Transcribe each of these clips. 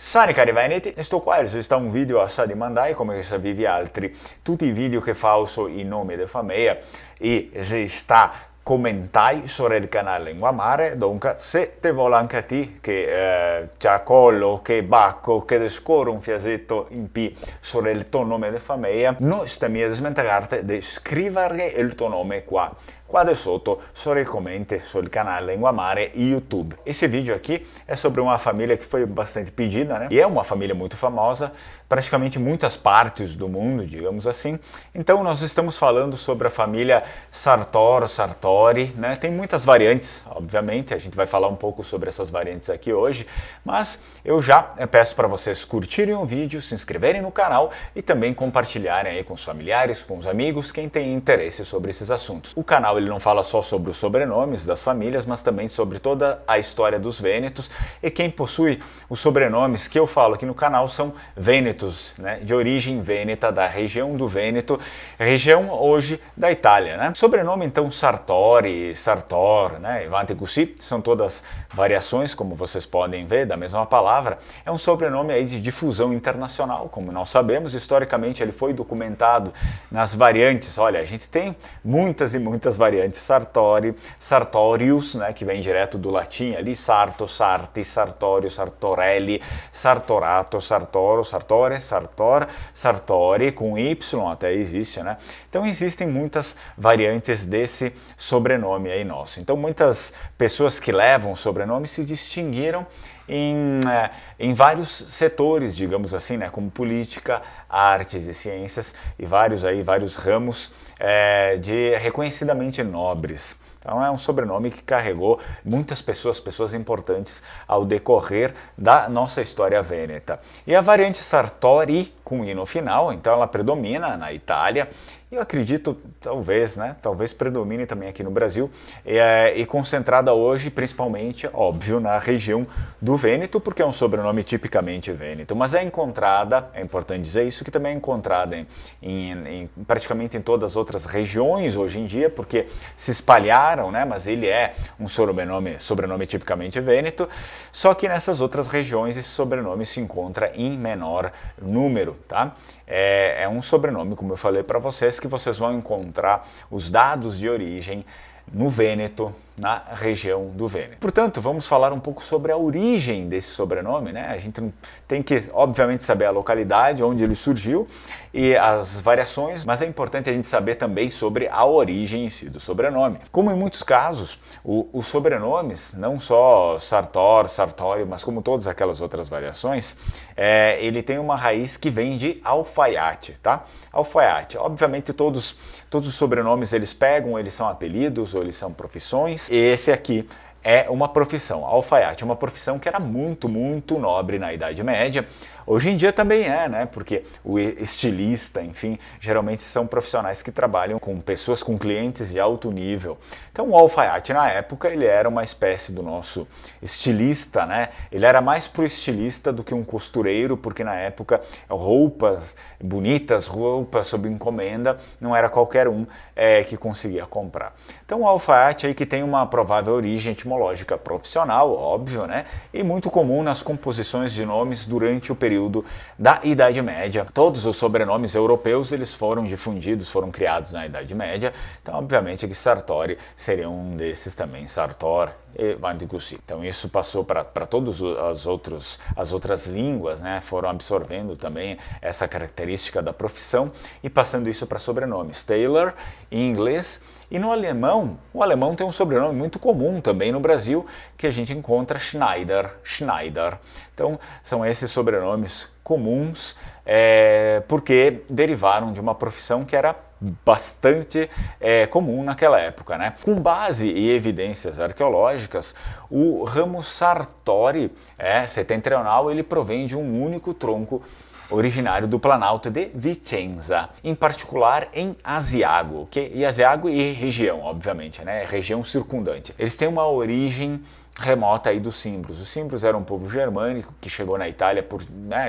Sani cari Veneti, sto qua esiste un video assai di mandai come se vivi altri, tutti i video che faccio in nome della famiglia e se sta commentai sul canale Lingua Mare, dunque se te vuole anche a te che c'ha collo, che bacco, che descoro un fiasetto in P sul tuo nome della famiglia, non stai a smentirarti di scrivere il tuo nome qua da sotto sui commenti sul canale Lingua Mare e YouTube. Esse vídeo aqui é sobre uma família que foi bastante pedida, né? E é uma família muito famosa, praticamente muitas partes do mundo, digamos assim. Então nós estamos falando sobre a família Sartori, né? Tem muitas variantes, obviamente, a gente vai falar um pouco sobre essas variantes aqui hoje, mas eu já peço para vocês curtirem o vídeo, se inscreverem no canal e também compartilharem aí com os familiares, com os amigos, quem tem interesse sobre esses assuntos. O canal ele não fala só sobre os sobrenomes das famílias, mas também sobre toda a história dos Vênetos, e quem possui os sobrenomes que eu falo aqui no canal são Vênetos, né, de origem vêneta, da região do Vêneto, região hoje da Itália, né? Sobrenome então Sartori, Sartor, né, Avanti così, são todas variações, como vocês podem ver, da mesma palavra. É um sobrenome aí de difusão internacional, como nós sabemos, historicamente ele foi documentado nas variantes. Olha, a gente tem muitas e muitas variantes, Sartori, Sartorius, né, que vem direto do latim ali, Sarto, Sarti, Sartorio, Sartorelli, Sartorato, Sartoro, Sartore, Sartor, Sartori, com Y até existe, né? Então existem muitas variantes desse sobrenome aí nosso. Então muitas pessoas que levam o sobrenome se distinguiram em vários setores, digamos assim, né, como política, artes e ciências e vários ramos de reconhecidamente nobres. Então é um sobrenome que carregou muitas pessoas importantes ao decorrer da nossa história vêneta. E a variante Sartori, com I no final, então ela predomina na Itália, e eu acredito, talvez predomine também aqui no Brasil, e concentrada hoje, principalmente, óbvio, na região do Vêneto, porque é um sobrenome tipicamente vêneto, mas é encontrada, é importante dizer isso, que também é encontrada praticamente em todas as outras regiões hoje em dia, porque se espalharam, né, mas ele é um sobrenome tipicamente vêneto, só que nessas outras regiões esse sobrenome se encontra em menor número, tá? É um sobrenome, como eu falei para vocês, que vocês vão encontrar os dados de origem no Vêneto, na região do Vêneto. Portanto, vamos falar um pouco sobre a origem desse sobrenome, né? A gente tem que, obviamente, saber a localidade, onde ele surgiu e as variações, mas é importante a gente saber também sobre a origem em si do sobrenome. Como em muitos casos, os sobrenomes, não só Sartor, Sartório, mas como todas aquelas outras variações, ele tem uma raiz que vem de alfaiate, tá? Alfaiate. Obviamente, todos os sobrenomes eles são apelidos ou eles são profissões. Esse aqui é uma profissão, alfaiate, uma profissão que era muito, muito nobre na Idade Média. Hoje em dia também é, né? Porque o estilista, enfim, geralmente são profissionais que trabalham com pessoas, com clientes de alto nível. Então o alfaiate na época ele era uma espécie do nosso estilista, né? Ele era mais pro estilista do que um costureiro, porque na época roupas bonitas, roupas sob encomenda, não era qualquer um que conseguia comprar. Então o alfaiate aí que tem uma provável origem etimológica profissional, óbvio, né? E muito comum nas composições de nomes durante o período da Idade Média. Todos os sobrenomes europeus eles foram difundidos, foram criados na Idade Média. Então, obviamente, que Sartori seria um desses também, Sartor e Avanti così. Então, isso passou para todas as outras línguas, né? Foram absorvendo também essa característica da profissão e passando isso para sobrenomes. Taylor, em inglês. E no alemão, o alemão tem um sobrenome muito comum também no Brasil, que a gente encontra Schneider. Então, são esses sobrenomes comuns, porque derivaram de uma profissão que era bastante comum naquela época, né? Com base em evidências arqueológicas, o ramo Sartori setentrional ele provém de um único tronco originário do Planalto de Vicenza, em particular em Asiago, e Asiago e região, obviamente, né? Região circundante. Eles têm uma origem remota aí dos símbrios. Os símbrios eram um povo germânico que chegou na Itália por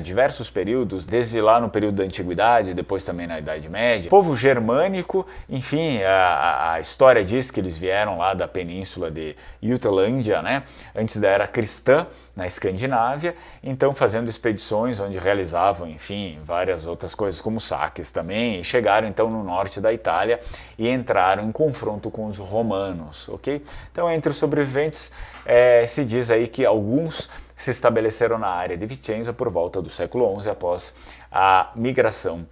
diversos períodos, desde lá no período da Antiguidade, depois também na Idade Média. Povo germânico, enfim, a história diz que eles vieram lá da península de Jutlândia, né, antes da era cristã, na Escandinávia, então fazendo expedições onde realizavam, enfim, várias outras coisas como saques também, e chegaram então no norte da Itália e entraram em confronto com os romanos, ok? Então entre os sobreviventes se diz aí que alguns se estabeleceram na área de Vicenza por volta do século XI após a migração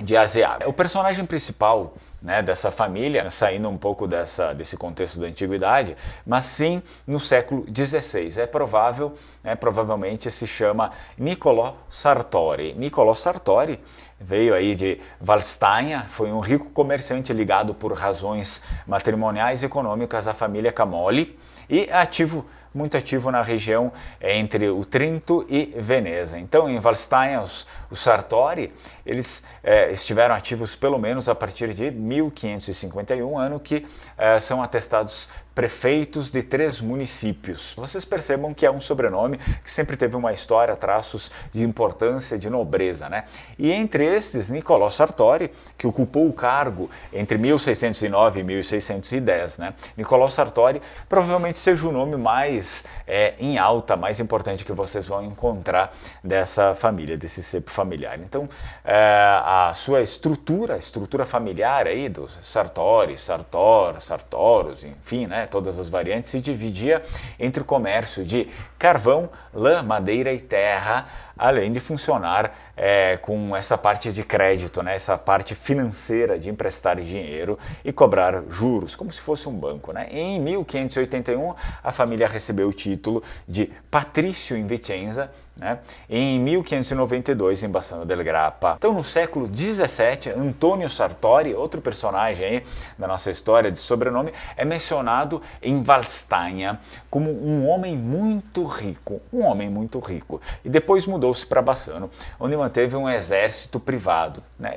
de asiáticos. O personagem principal, né, dessa família, saindo um pouco desse contexto da antiguidade, mas sim no século XVI. É provável, provavelmente se chama Niccolò Sartori. Niccolò Sartori veio aí de Valstein, foi um rico comerciante ligado por razões matrimoniais e econômicas à família Camoli e muito ativo na região entre o Trento e Veneza. Então, em Valstein, os Sartori, eles estiveram ativos pelo menos a partir de 1551, ano que são atestados prefeitos de 3 municípios. Vocês percebam que é um sobrenome que sempre teve uma história, traços de importância, de nobreza, né? E entre estes, Niccolò Sartori, que ocupou o cargo entre 1609 e 1610, né? Niccolò Sartori provavelmente seja o nome mais em alta, mais importante que vocês vão encontrar dessa família, desse cepo familiar. Então, a sua estrutura, a estrutura familiar aí dos Sartori, Sartor, Sartoros, enfim, né? Todas as variantes, se dividia entre o comércio de carvão, lã, madeira e terra, além de funcionar com essa parte de crédito, né, essa parte financeira de emprestar dinheiro e cobrar juros, como se fosse um banco, né? Em 1581, a família recebeu o título de patrício em Vicenza, né? Em 1592, em Bassano del Grappa. Então, no século XVII, Antonio Sartori, outro personagem aí da nossa história de sobrenome, é mencionado em Valstein como um homem muito rico, e depois mudou-se para Bassano, onde manteve um exército privado, né?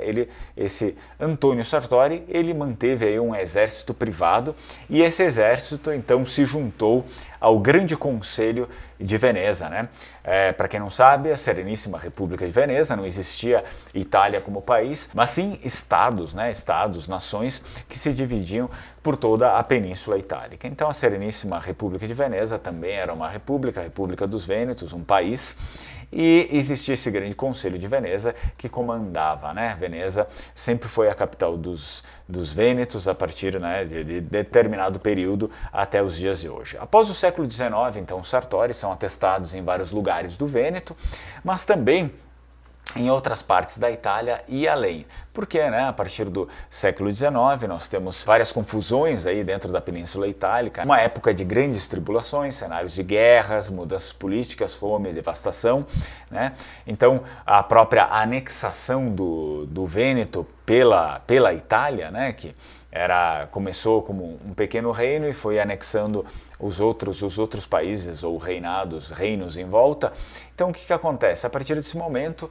Esse Antonio Sartori, ele manteve aí um exército privado e esse exército então se juntou ao Grande Conselho de Veneza, né? Para quem não sabe, a Sereníssima República de Veneza, não existia Itália como país, mas sim estados, né? Estados, nações que se dividiam por toda a Península Itálica. Então a Sereníssima República de Veneza também era uma república, a República dos Vênetos, um país, e existia esse Grande Conselho de Veneza que comandava, né? Veneza sempre foi a capital dos Vênetos a partir, né, de determinado período até os dias de hoje. Após o século XIX, então, os Sartori são atestados em vários lugares do Vêneto, mas também em outras partes da Itália e além. Porque, né, a partir do século XIX nós temos várias confusões aí dentro da Península Itálica, uma época de grandes tribulações, cenários de guerras, mudanças políticas, fome, devastação, né? Então a própria anexação do Vêneto pela Itália, né, que começou como um pequeno reino e foi anexando os outros países ou reinos em volta. Então o que acontece? A partir desse momento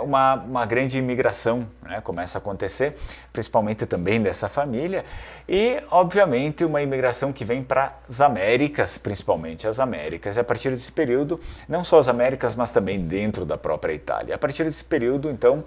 uma grande imigração, né, começa a acontecer, principalmente também dessa família, e obviamente uma imigração que vem para as Américas, principalmente as Américas. E a partir desse período, não só as Américas, mas também dentro da própria Itália. A partir desse período, então,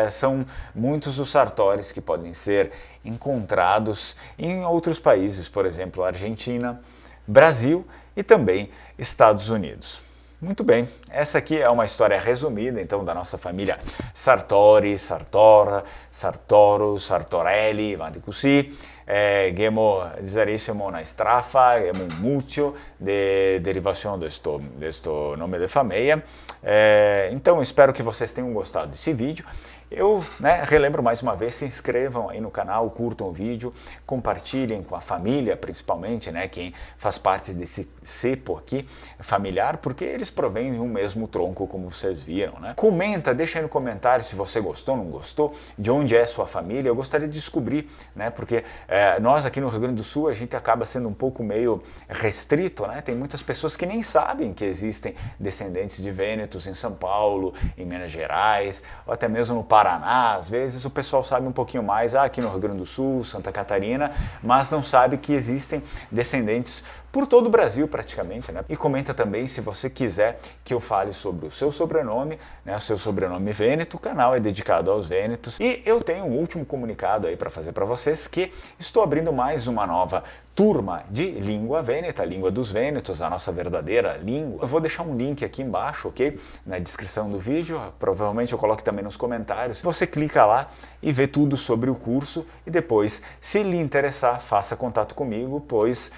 são muitos os Sartoris que podem ser encontrados em outros países, por exemplo, Argentina, Brasil e também Estados Unidos. Muito bem, essa aqui é uma história resumida, então, da nossa família Sartori, Sartor, Sartoro, Sartorelli, avanti così. Abbiamo disarissimo una strafa, abbiamo mucho de derivação deste nome de família. Então, espero que vocês tenham gostado desse vídeo. Eu relembro mais uma vez, se inscrevam aí no canal, curtam o vídeo, compartilhem com a família, principalmente, né, quem faz parte desse cepo aqui familiar, porque eles provêm de um mesmo tronco, como vocês viram, né? Comenta, deixa aí no comentário se você gostou, não gostou, de onde é sua família. Eu gostaria de descobrir, né, porque nós aqui no Rio Grande do Sul, a gente acaba sendo um pouco meio restrito, né? Tem muitas pessoas que nem sabem que existem descendentes de Vênetos em São Paulo, em Minas Gerais, ou até mesmo no Paraná. Às vezes o pessoal sabe um pouquinho mais aqui no Rio Grande do Sul, Santa Catarina, mas não sabe que existem descendentes por todo o Brasil praticamente, né? E comenta também se você quiser que eu fale sobre o seu sobrenome, né? O seu sobrenome Vêneto, o canal é dedicado aos Vênetos. E eu tenho um último comunicado aí para fazer para vocês, que estou abrindo mais uma nova turma de língua vêneta, língua dos vênetos, a nossa verdadeira língua. Eu vou deixar um link aqui embaixo, ok? Na descrição do vídeo, provavelmente eu coloco também nos comentários. Você clica lá e vê tudo sobre o curso e depois, se lhe interessar, faça contato comigo, pois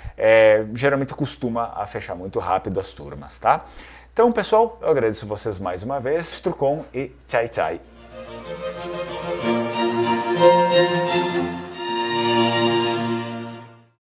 geralmente costuma a fechar muito rápido as turmas, tá? Então, pessoal, eu agradeço vocês mais uma vez. Strucon e tchai tchai!